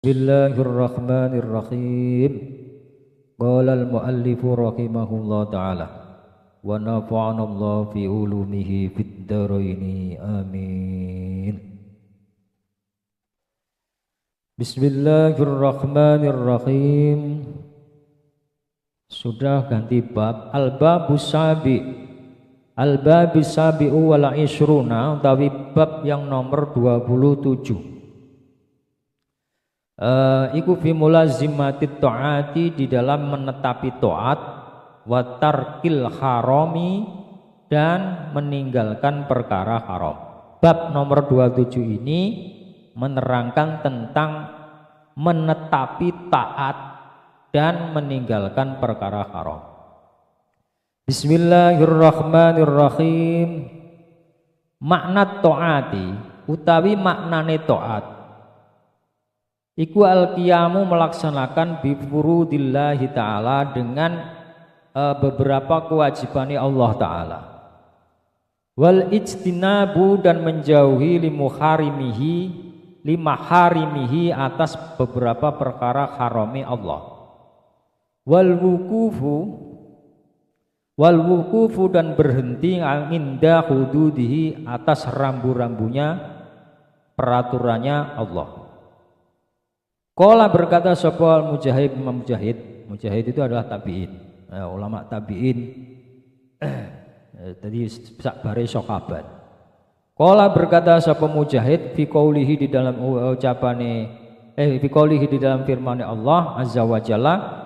Bismillahirrahmanirrahim. Qala al-muallif rahimahullah ta'ala wa nafa'ana Allah fi ulumihi fid dharaini amin. Bismillahirrahmanirrahim. Sudah ganti bab. Al-babus sabi. Al-babus sabi'u wal ishruna, utawi bab yang nomor 27. Iku fi mulazimatit ta'ati, di dalam menetapi taat, wa tarkil harami, dan meninggalkan perkara haram. Bab nomor 27 ini menerangkan tentang menetapi taat dan meninggalkan perkara haram. Bismillahirrahmanirrahim. Makna ta'ati, utawi maknane taat, iku al-qiyamu, melaksanakan bifurudillahi ta'ala, dengan beberapa kewajiban Allah ta'ala, wal ijtinabu, dan menjauhi limaharimihi, atas beberapa perkara harami Allah, wal wukufu, dan berhenti inda hududihi, atas rambu-rambunya, peraturannya Allah. Qala, berkata sapa Mujahid, Imam Mujahid. Mujahid itu adalah tabi'in, ulama tabi'in. Tadi sakbare sahabat. Qala, berkata sapa Mujahid, fi qaulihi, di dalam ucapane fi qaulihi, di dalam firman Allah azza wa jalla,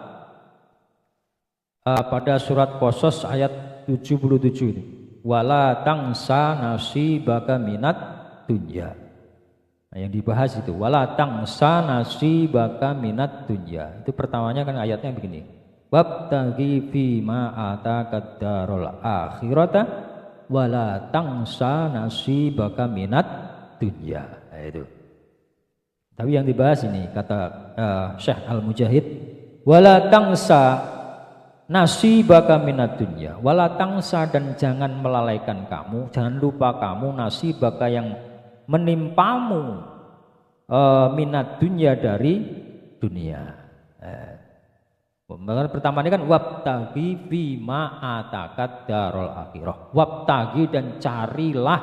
pada surat Qasas ayat 77 ini, wala tangsa nasibaka minat dunya. Yang dibahas itu wala tangsa nasibaka minat dunya. Itu pertamanya kan ayatnya begini, wabtaghi fima ataka darul akhirata wala tangsa nasibaka minat dunya. Itu. Tapi yang dibahas ini kata Syekh Al-Mujahid, wala tangsa nasibaka minat dunya, wala tangsa, dan jangan melalaikan kamu, jangan lupa kamu, nasibaka, yang menimpamu, minat dunya, dari dunia. Pertama ini kan wabtaghi fima atakat darul akhirah. Wabtaghi, dan carilah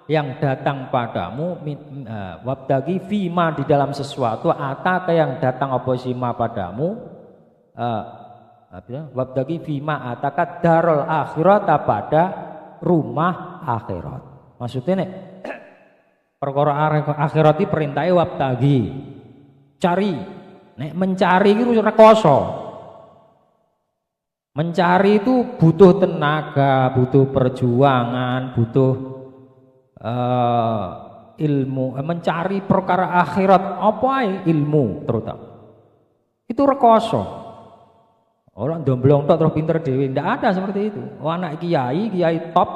yang datang padamu, wabtaghi fima, di dalam sesuatu, ataka, yang datang apa sima padamu, wabtaghi fima atakat darul akhirat, pada rumah akhirat. Maksudnya nih, perkara akhirat iki perintahe wabtaghi, cari. Nek mencari itu rekoso. Mencari itu butuh tenaga, butuh perjuangan, butuh ilmu. Mencari perkara akhirat apa ae, ilmu terutama. Itu rekoso. Orang domblong tok terus pinter dhewe, ndak ada seperti itu. Anak kiai top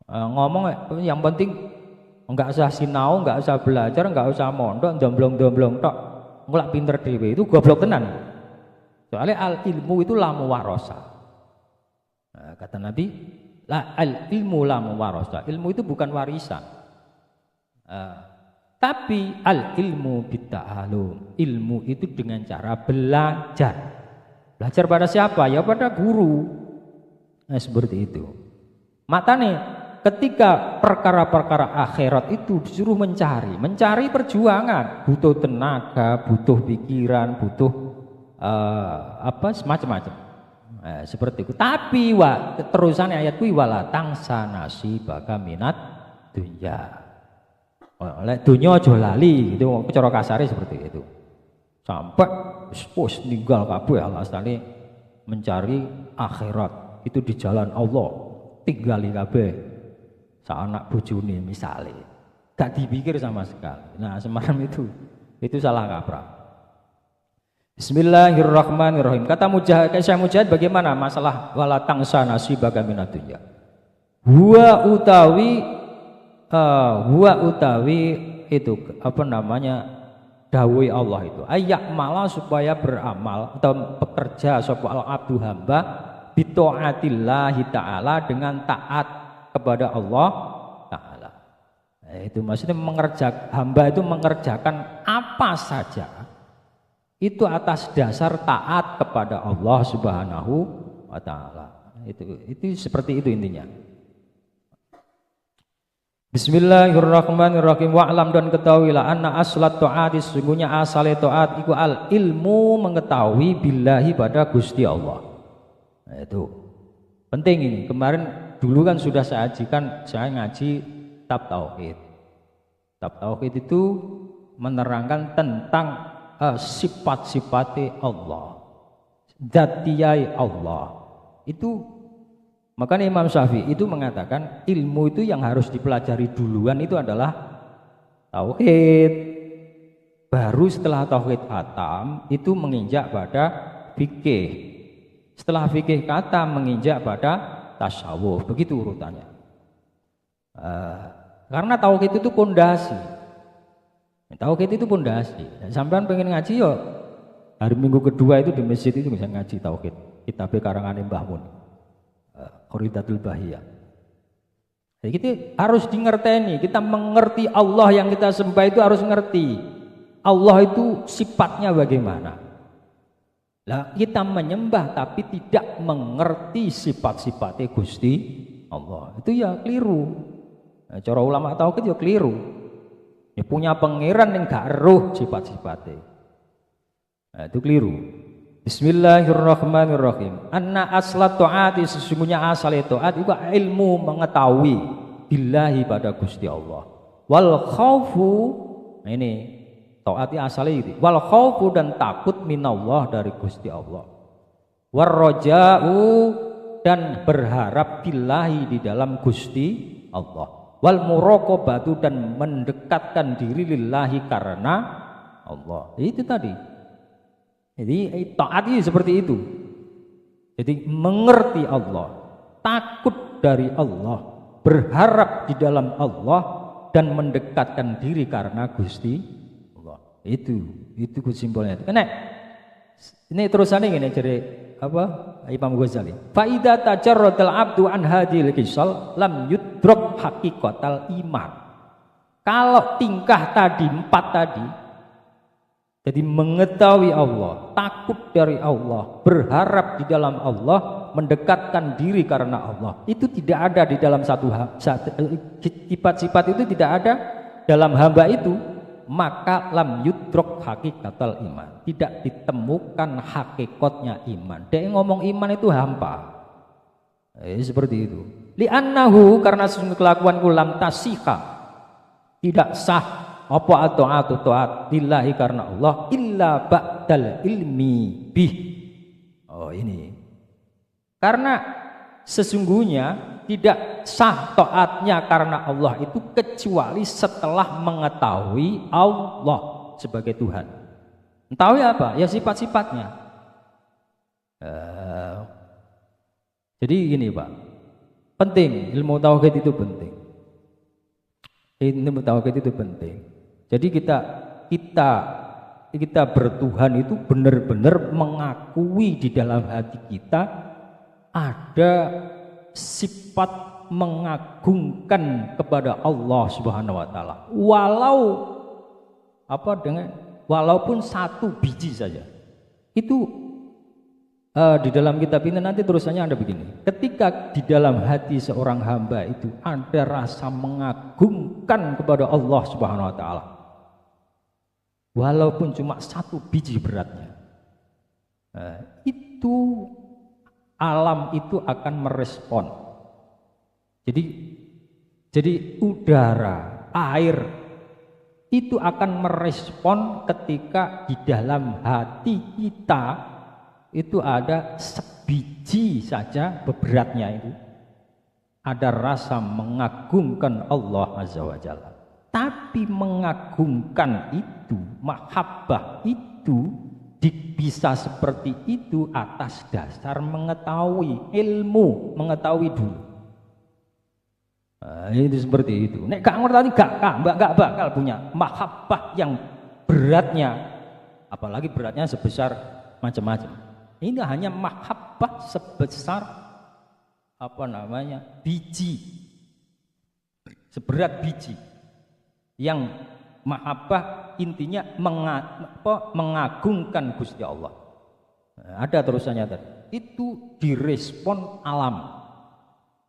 ngomong yang penting enggak usah sinau, enggak usah belajar, enggak usah mondok, domblong-domblong tok, ngelak pinter dhewe, itu goblok tenan. Soalnya al ilmu itu la muwarasa. Kata Nabi, al ilmu la muwarasa. Ilmu itu bukan warisan. Tapi al ilmu bitta'allum. Ilmu itu dengan cara belajar. Belajar pada siapa? Ya pada guru. Nah, seperti itu. Matane ketika perkara-perkara akhirat itu disuruh mencari perjuangan, butuh tenaga, butuh pikiran, butuh semacam-macam. Seperti itu. Tapi terusannya ayat kuwi wala tangsa nasibaka minat dunya. Oleh dunya aja lali, itu cara kasare seperti itu. Sampai wis ninggal kabeh alasane mencari akhirat itu di jalan Allah, tinggali kabeh anak bojone misalnya, gak dipikir sama sekali. Nah, semacam itu salah kaprah. Bismillahirrahmanirrahim. Kata Syekh Mujahid, bagaimana masalah wala tangsa nasibaka minad dunya? Huwa utawi itu dawuh Allah itu, ayak malah, supaya beramal atau bekerja sapa al abdu hamba bi taatillahi ta'ala, dengan taat kepada Allah Ta'ala. Itu maksudnya hamba itu mengerjakan apa saja itu atas dasar taat kepada Allah Subhanahu wa taala. Itu seperti itu intinya. Bismillahirrahmanirrahim. Wa'lam, dan ketahuilah anna aslat ta'at, sesungguhnya asal taat iku al ilmu, mengetahui billahi pada Gusti Allah. Nah, itu penting ini. Kemarin dulu kan sudah saya ngaji kitab tauhid. Kitab tauhid itu menerangkan tentang sifat-sifat Allah, dzatiyai Allah. Itu makanya Imam Syafi'i itu mengatakan ilmu itu yang harus dipelajari duluan itu adalah tauhid. Baru setelah tauhid khatam itu menginjak pada fikih. Setelah fikih khatam menginjak pada tasawuf. Begitu urutannya. Karena tauhid itu pondasi. Tauhid itu pondasi. Sampean pengen ngaji yo hari Minggu kedua itu di masjid itu bisa ngaji tauhid. Kitab karangan Mbah Mun. Khuridatul Bahiyah. Jadi kita harus dingerteni, kita mengerti Allah yang kita sembah itu harus ngerti. Allah itu sifatnya bagaimana. Lah kita menyembah tapi tidak mengerti sifat-sifatnya Gusti Allah. Itu ya keliru. Nah, cara ulama tauhid ya keliru. Ya punya pangeran yang gak eruh sifat-sifatnya. Nah, itu keliru. Bismillahirrahmanirrahim. Anna aslat ta'ati, sesungguhnya asal taat itu ilmu, mengetahui billahi pada Gusti Allah. Wal khaufu, nah ini taati asalnya itu. Wal khaufu, dan takut minallah, dari Gusti Allah. War raja'u, dan berharap billahi, di dalam Gusti Allah. Wal muraqabatu, dan mendekatkan diri lillahi, karena Allah. Itu tadi. Jadi taat ini seperti itu. Jadi mengerti Allah, takut dari Allah, berharap di dalam Allah, dan mendekatkan diri karena Gusti Allah. Itu kesimpulannya. Karena ini terusannya gini dari apa Imam Ghazali. Fa idza tajarradal abdu an hadhil kisal lam yudrak haqiqatal iman. Kalau tingkah tadi 4 tadi, jadi mengetahui Allah, takut dari Allah, berharap di dalam Allah, mendekatkan diri karena Allah, itu tidak ada di dalam sifat-sifat itu tidak ada dalam hamba itu, maka lam yudrok hakikatal iman, tidak ditemukan hakikatnya iman. Dia ngomong iman itu hampa. Seperti itu. Li'annahu, karena sesungguhnya kelakuanku lam tasika, tidak sah apa taat lillahi, karena Allah, illa ba'dal ilmi bih. Oh ini. Karena sesungguhnya tidak sah taatnya karena Allah itu kecuali setelah mengetahui Allah sebagai Tuhan. Tahu ya apa? Ya sifat-sifatnya. Jadi gini Pak, penting ilmu tauhid itu penting. Ilmu tauhid itu penting. Jadi kita bertuhan itu benar-benar mengakui di dalam hati kita ada sifat mengagungkan kepada Allah Subhanahu wa taala. Walaupun 1 biji saja. Itu di dalam kitab ini nanti terusannya ada begini. Ketika di dalam hati seorang hamba itu ada rasa mengagungkan kepada Allah Subhanahu wa taala, walaupun cuma 1 biji beratnya, itu alam itu akan merespon. Jadi udara, air itu akan merespon ketika di dalam hati kita itu ada sebiji saja beratnya itu, ada rasa mengagungkan Allah Azza wa Jalla. Tapi mengagungkan itu, mahabbah itu bisa seperti itu atas dasar mengetahui, ilmu, mengetahui dulu. Itu seperti itu. Nek gak ngerti gak bakal punya mahabbah yang beratnya, apalagi beratnya sebesar macam-macam. Ini hanya mahabbah sebesar biji, seberat biji, yang mahabbah intinya mengagungkan Gusti Allah. Nah, ada terusannya tadi. Itu direspon alam,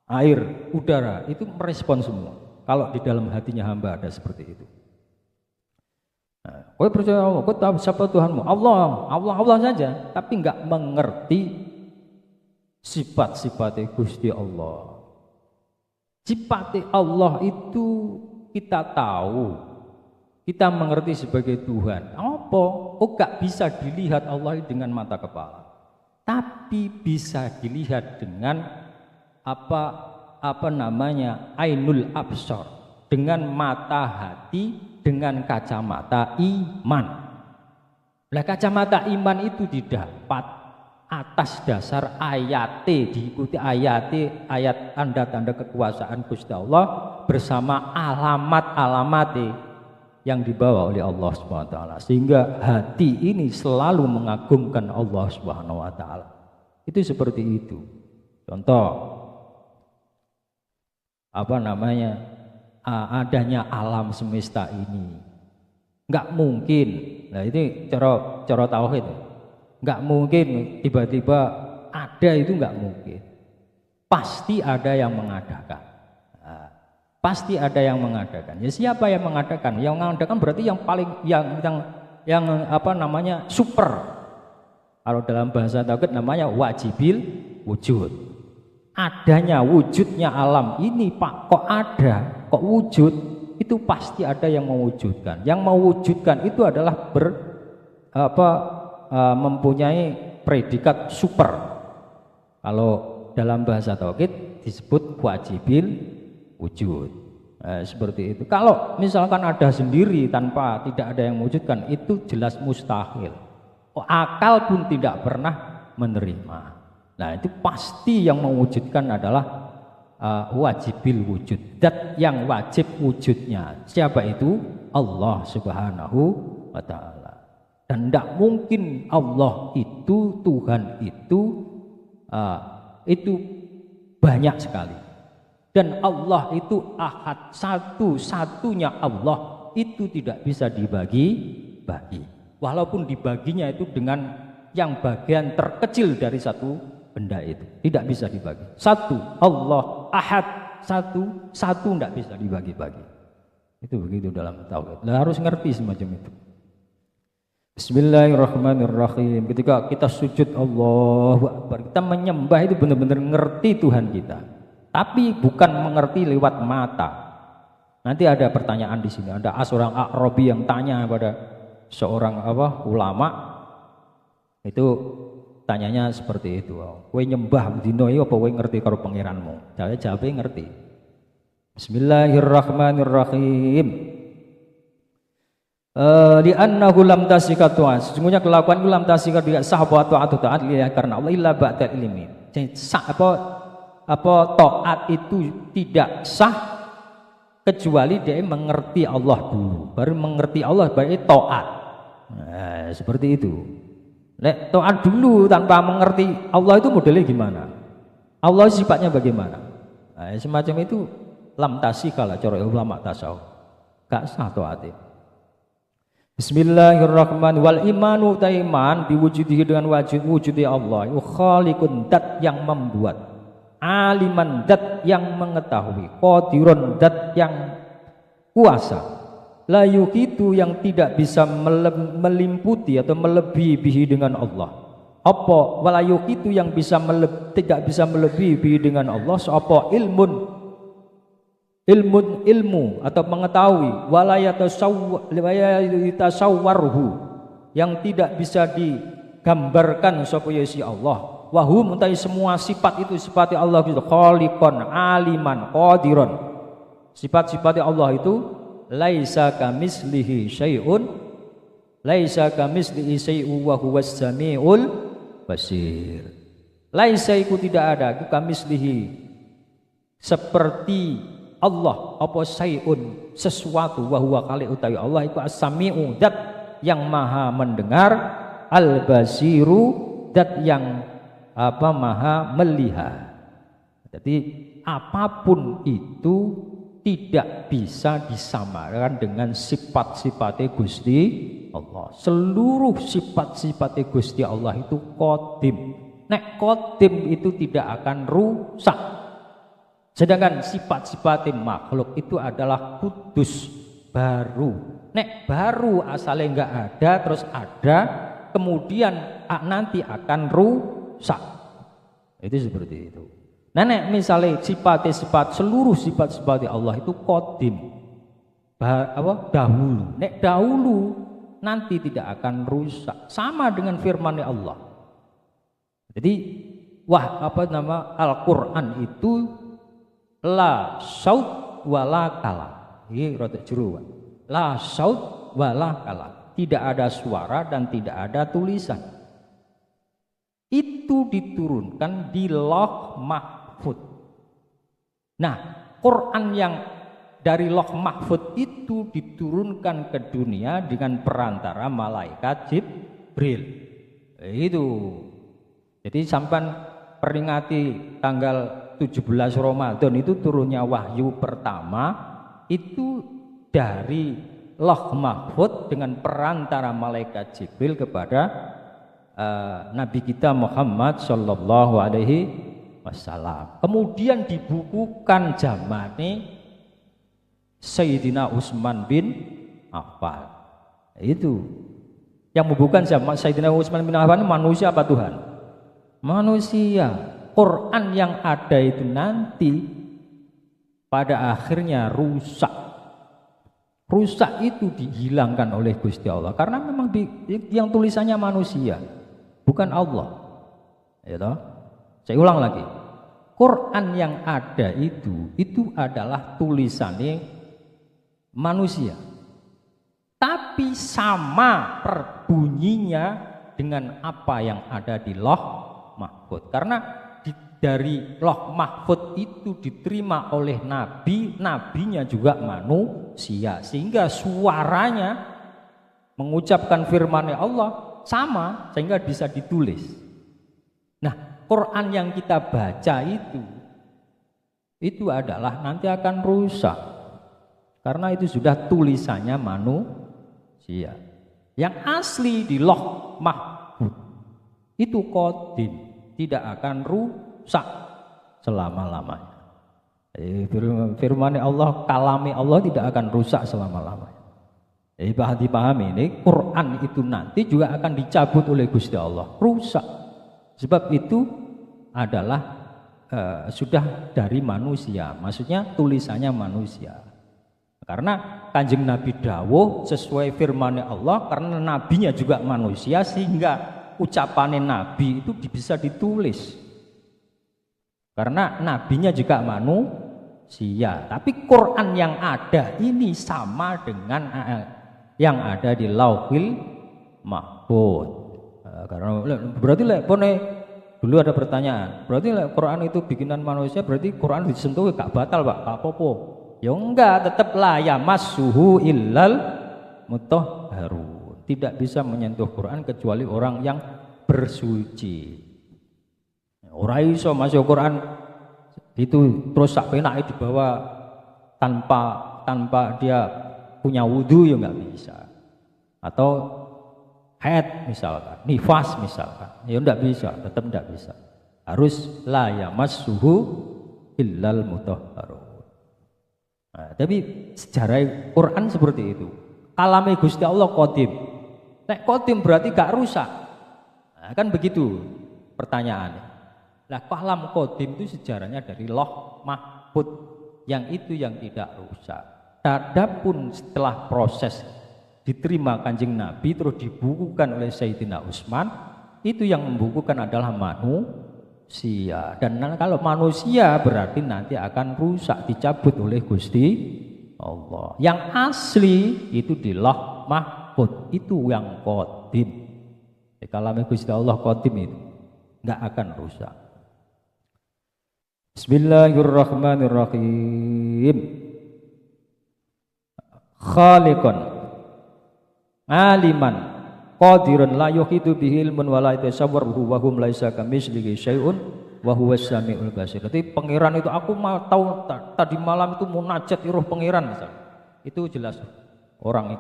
air, udara itu merespon semua. Kalau di dalam hatinya hamba ada seperti itu. Nah, kau percaya Allah, kau tahu siapa Tuhanmu? Allah saja, tapi nggak mengerti sifat-sifat Gusti Allah. Sifat Allah itu kita tahu, kita mengerti sebagai Tuhan. Apa? Oh, gak bisa dilihat Allah dengan mata kepala, tapi bisa dilihat dengan apa namanya ainul absar, dengan mata hati, dengan kacamata iman. Nah, kacamata iman itu didapat atas dasar ayat, diikuti ayat tanda-tanda kekuasaan Gusti Allah bersama alamat-alamat yang dibawa oleh Allah Subhanahu wa taala, sehingga hati ini selalu mengagungkan Allah Subhanahu wa taala. Itu seperti itu. Contoh adanya alam semesta ini nggak mungkin. Nah, ini cara tauhid. Nggak mungkin tiba-tiba ada, itu nggak mungkin. Pasti ada yang mengadakan. Nah, pasti ada yang mengadakan. Ya, siapa yang mengadakan? Yang mengadakan berarti yang paling super. Kalau dalam bahasa tauhid namanya wajibil wujud. Adanya wujudnya alam ini, Pak, kok ada, kok wujud, itu pasti ada yang mewujudkan. Yang mewujudkan itu adalah mempunyai predikat super. Kalau dalam bahasa tauhid disebut wajibil wujud. Seperti itu. Kalau misalkan ada sendiri tanpa tidak ada yang mewujudkan, itu jelas mustahil. Akal pun tidak pernah menerima. Nah, itu pasti yang mewujudkan adalah wajibil wujud. Dat yang wajib wujudnya. Siapa itu? Allah Subhanahu wa taala. Dan tidak mungkin Allah itu, Tuhan itu banyak sekali. Dan Allah itu ahad, satu-satunya Allah, itu tidak bisa dibagi-bagi. Walaupun dibaginya itu dengan yang bagian terkecil dari satu benda itu, tidak bisa dibagi. Satu, Allah ahad, satu tidak bisa dibagi-bagi. Itu begitu dalam tauhid. Nah, harus ngerti semacam itu. Bismillahirrahmanirrahim. Ketika kita sujud Allahu Akbar, kita menyembah itu benar-benar ngerti Tuhan kita, tapi bukan mengerti lewat mata. Nanti ada pertanyaan di sini. Ada seorang Arabi yang tanya kepada seorang ulama, itu tanyanya seperti itu. Kowe nyembah dino iki apa kowe ngerti karo pangeranmu? Jawabnya ngerti. Bismillahirrahmanirrahim. Li'annahu lam tasikatu, sesungguhnya kelakuan itu lam tasikatu tidak sah atau taat lillahi karena Allah illa ba'da ilmi. Taat itu tidak sah kecuali dia mengerti Allah dulu. Baru mengerti Allah berarti taat. Nah, seperti itu. Lek taat dulu tanpa mengerti Allah itu modelnya gimana? Allah sifatnya bagaimana? Nah, semacam itu lam tasikala cara ulama tasawuf. Gak sah taatnya. Bismillahirrahmanirrahim. Wal imanu taiman diwujudihi dengan wujudnya Allah. Khaliqun dat yang membuat, aliman dat yang mengetahui, qadirun dat yang kuasa, la yuqitu yang tidak bisa melimputi atau melebihi dengan Allah. Apa wala yuqitu yang bisa tidak bisa melebihi dengan Allah? Apa ilmu atau mengetahui, walayatasawwarhu yang tidak bisa digambarkan sapa si Allah. Wahum utai semua sifat itu sifat Allah itu khaliqon, aliman, qadiron. Sifat-sifat Allah itu laisa kamislihi syai'un, laisa kamislihi syai'un wa huwas samiul basir. Laisa iku tidak ada kamislihi seperti Allah apa sayun sesuatu wa huwa kali utawi Allah itu as-sami'u dat yang maha mendengar, al-basiru dat yang maha melihat. Jadi apapun itu tidak bisa disamakan dengan sifat-sifatnya Gusti Allah. Seluruh sifat-sifatnya Gusti Allah itu qadim. Nek qadim itu tidak akan rusak. Sedangkan sifat-sifatnya makhluk itu adalah kudus, baru. Nek baru asalnya enggak ada terus ada, kemudian nanti akan rusak. Itu seperti itu. Nah, nek misalnya sifat seluruh sifat Allah itu qadim, dahulu. Nek dahulu nanti tidak akan rusak. Sama dengan firman Allah. Jadi Al-Qur'an itu la saut wala kalam. Ini rada jero. La saut wala kalam. Tidak ada suara dan tidak ada tulisan. Itu diturunkan di Lauh Mahfuz. Nah, Quran yang dari Lauh Mahfuz itu diturunkan ke dunia dengan perantara malaikat Jibril. Itu. Jadi sampai peringati tanggal 17 Ramadan itu turunnya wahyu pertama itu dari Lauh Mahfuz dengan perantara malaikat Jibril kepada Nabi kita Muhammad Sallallahu Alaihi Wasallam. Kemudian dibukukan zamane Sayyidina Utsman bin Affan. Itu yang membukukan zaman Sayyidina Utsman bin Affan manusia apa Tuhan? Manusia. Quran yang ada itu nanti pada akhirnya rusak. Rusak itu dihilangkan oleh Gusti Allah karena memang yang tulisannya manusia, bukan Allah. Ya toh? Saya ulang lagi. Quran yang ada itu adalah tulisannya manusia. Tapi sama perbunyinya dengan apa yang ada di Lauh Mahfuz. Karena dari Lauh Mahfuz itu diterima oleh nabinya juga manusia, sehingga suaranya mengucapkan firman Allah sama sehingga bisa ditulis. Nah, Quran yang kita baca itu adalah nanti akan rusak karena itu sudah tulisannya manusia. Yang asli di Lauh Mahfuz itu qadim, tidak akan rusak selama-lamanya. Firman Allah, kalami Allah tidak akan rusak selama-lamanya. Dipahami ini Quran itu nanti juga akan dicabut oleh Gusti Allah, rusak. Sebab itu adalah sudah dari manusia, maksudnya tulisannya manusia. Karena Kanjeng Nabi dawuh sesuai firman Allah, karena nabinya juga manusia sehingga ucapannya Nabi itu bisa ditulis. Karena nabinya juga manusia. Tapi Quran yang ada ini sama dengan yang ada di Lauhil Mahfuz. Karena berarti dulu ada pertanyaan. Berarti Quran itu bikinan manusia, berarti Quran disentuh gak batal, Pak? Gak apa-apa. Ya enggak, tetap la yamassuhu illal mutahharun. Tidak bisa menyentuh Quran kecuali orang yang bersuci. Ora iso masuk Quran itu terus sak penake dibawa tanpa dia punya wudu ya enggak bisa. Atau haid misalkan, nifas misalkan, ya enggak bisa, tetap enggak bisa. Harus la yamassuhu illal mutahharun. Nah, tapi sejarah Quran seperti itu. Kalame Gusti Allah qadim. Nek qadim berarti gak rusak. Nah, kan begitu pertanyaannya. Nah, kalam qadim itu sejarahnya dari Lauh Mahfuz yang itu yang tidak rusak. Adapun setelah proses diterima Kanjeng Nabi terus dibukukan oleh Sayyidina Utsman, itu yang membukukan adalah manusia. Dan kalau manusia berarti nanti akan rusak, dicabut oleh Gusti Allah. Yang asli itu di Lauh Mahfuz, itu yang qadim. Kalau Gusti Allah qadim itu enggak akan rusak. Bismillahirrahmanirrahim. Khaliqan aliman qadirun la yuhitu bihi ilmun wa la yatasawwaruhu wa hum laisa kamitslihi syai'un wa huwas samiul basir. Jadi pangeran itu aku mau tahu tadi malam itu munajat roh pangeran misalnya. Itu jelas orang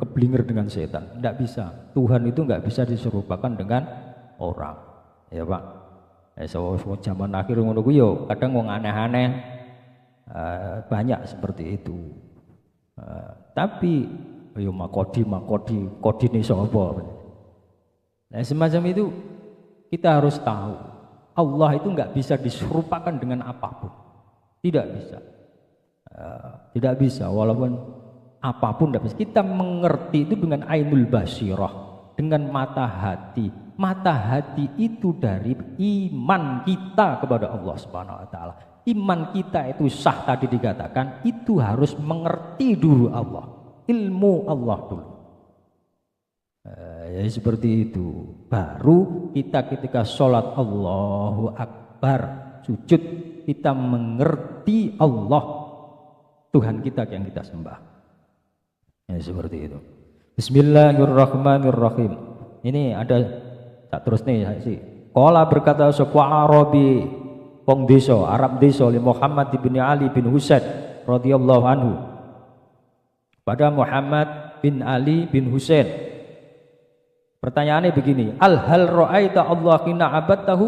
keblinger dengan setan. Tidak bisa. Tuhan itu nggak bisa diserupakan dengan orang. Ya Pak. So zaman akhir ngono ku yo kadang wong aneh-aneh banyak seperti itu. Tapi yo makodi kodine sapa. Nah, semacam itu kita harus tahu Allah itu nggak bisa diserupakan dengan apapun. Tidak bisa. Tidak bisa walaupun apapun tidak bisa. Kita mengerti itu dengan ainul basirah, dengan mata hati. Mata hati itu dari iman kita kepada Allah Subhanahu wa taala. Iman kita itu sah tadi dikatakan itu harus mengerti dulu Allah. Ilmu Allah dulu. Ya seperti itu. Baru kita ketika sholat Allahu Akbar sujud kita mengerti Allah Tuhan kita yang kita sembah. Ya seperti itu. Bismillahirrahmanirrahim. Ini ada tak terus nih sih. Qala berkata sapa Arabi wong desa Arab desa li Muhammad bin Ali bin Husain radhiyallahu anhu. Pada Muhammad bin Ali bin Husain. Pertanyaannya begini, hal ra'aita Allah hina abadtahu?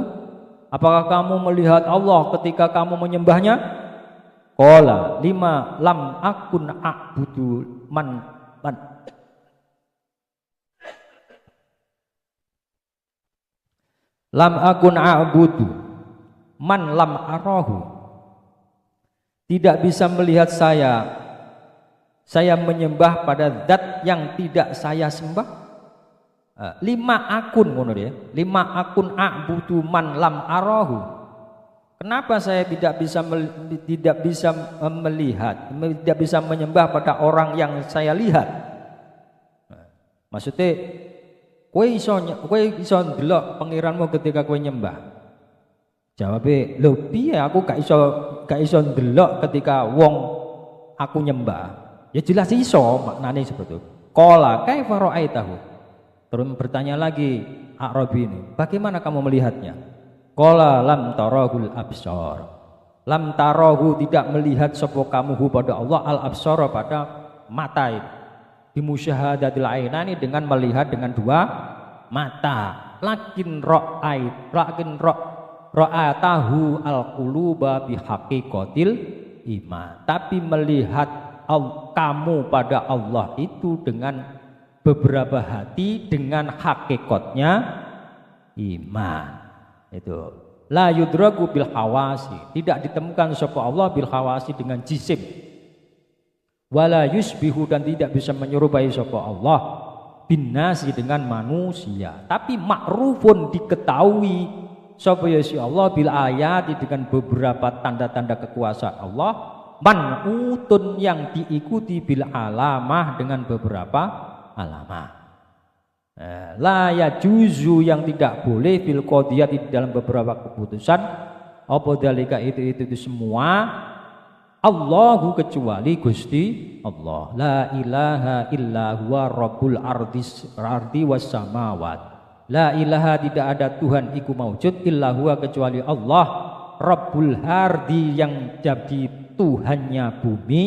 Apakah kamu melihat Allah ketika kamu menyembahnya? Qala lima lam akun a'budu man lam akun a'budu man lam arahu. Tidak bisa melihat saya menyembah pada zat yang tidak saya sembah. 5 akun ngono ya. 5 akun a'budu man lam arahu. Kenapa saya tidak bisa melihat, tidak bisa menyembah pada orang yang saya lihat? Maksudnya kowe iso ndelok pangeranmu ketika kowe nyembah. Jawabe, lho piye aku gak iso ndelok ketika wong aku nyembah. Ya jelas iso maknane seperti itu. Qala kaifa ra'aitahu? Terus bertanya lagi Arabi ini, bagaimana kamu melihatnya? Qala lam tarahul absar. Lam tarahu tidak melihat sapa kamu pada Allah al absar pada mata itu. Bimusyahadatil ainani dengan melihat dengan dua mata. Lakin ra'atahu al-quluba bihaqiqatil iman. Tapi melihat kamu pada Allah itu dengan beberapa hati dengan hakikatnya iman. Itu la yudraku bil hawasi, tidak ditemukan sapa Allah bil hawasi dengan jisim. Wala yusbihu dan tidak bisa menyerupai sapa Allah bin nasi dengan manusia. Tapi ma'rufun diketahui sapa ya si Allah bil ayati dengan beberapa tanda-tanda kekuasaan Allah, man'utun yang diikuti bil alamah dengan beberapa alamah. La yajuzu yang tidak boleh fil qadiyah di dalam beberapa keputusan apa dalika itu semua Allahu kecuali Gusti Allah. La ilaha illa huwa rabbul ardi was samawat. La ilaha tidak ada Tuhan iku maujud illa huwa kecuali Allah rabbul ardi yang jadi Tuhannya bumi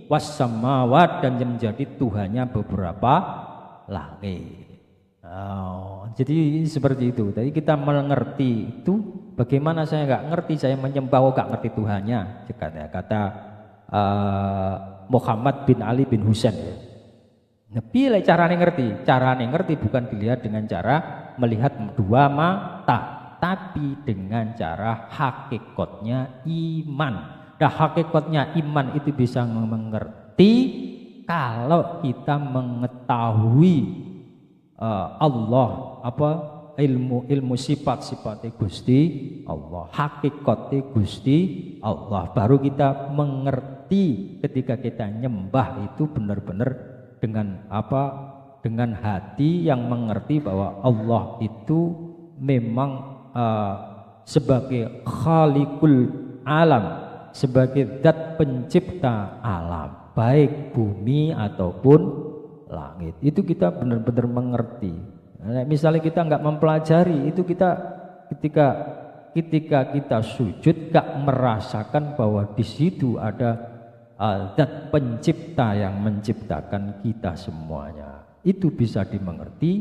was samawat dan yang menjadi Tuhannya beberapa langit. Jadi seperti itu. Tadi kita mengerti itu. Bagaimana saya nggak ngerti, saya menyembah nggak ngerti Tuhannya. Kata Muhammad bin Ali bin Husain. Tapi caranya ngerti. Caranya ngerti bukan dilihat dengan cara melihat dua mata, tapi dengan cara hakikatnya iman. Nah, hakikatnya iman itu bisa mengerti kalau kita mengetahui Allah ilmu sifat-sifatnya Gusti Allah, hakikatnya Gusti Allah, baru kita mengerti ketika kita nyembah itu benar-benar dengan dengan hati yang mengerti bahwa Allah itu memang sebagai Khaliqul Alam, sebagai zat pencipta alam, baik bumi ataupun langit. Itu kita benar-benar mengerti. Nah, misalnya kita nggak mempelajari itu, kita ketika ketika kita sujud gak merasakan bahwa di situ ada zat pencipta yang menciptakan kita semuanya. Itu bisa dimengerti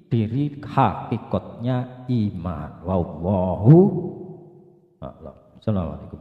diri hakikatnya iman. Wallahu a'lam. Assalamualaikum.